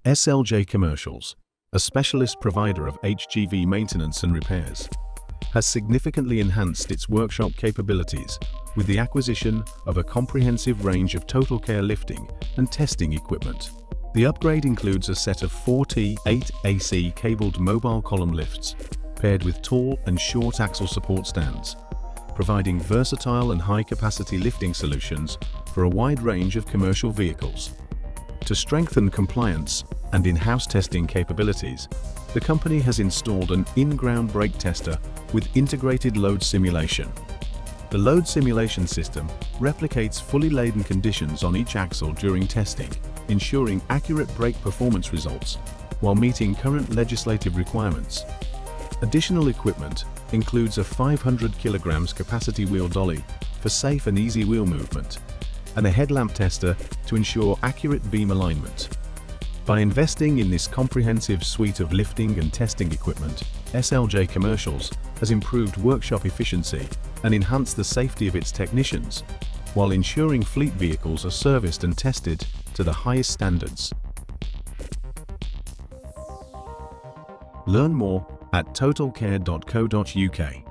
SLJ Commercials, a specialist provider of HGV maintenance and repairs, has significantly enhanced its workshop capabilities with the acquisition of a comprehensive range of Totalkare lifting and testing equipment. The upgrade includes a set of 4T8 AC cabled mobile column lifts paired with tall and short axle support stands, providing versatile and high-capacity lifting solutions for a wide range of commercial vehicles. To strengthen compliance and in-house testing capabilities, the company has installed an in-ground brake tester with integrated load simulation. The load simulation system replicates fully laden conditions on each axle during testing, ensuring accurate brake performance results while meeting current legislative requirements. Additional equipment includes a 500 kg capacity wheel dolly for safe and easy wheel movement, and a headlamp tester to ensure accurate beam alignment. By investing in this comprehensive suite of lifting and testing equipment, SLJ Commercials has improved workshop efficiency and enhanced the safety of its technicians, while ensuring fleet vehicles are serviced and tested to the highest standards. Learn more at totalkare.co.uk.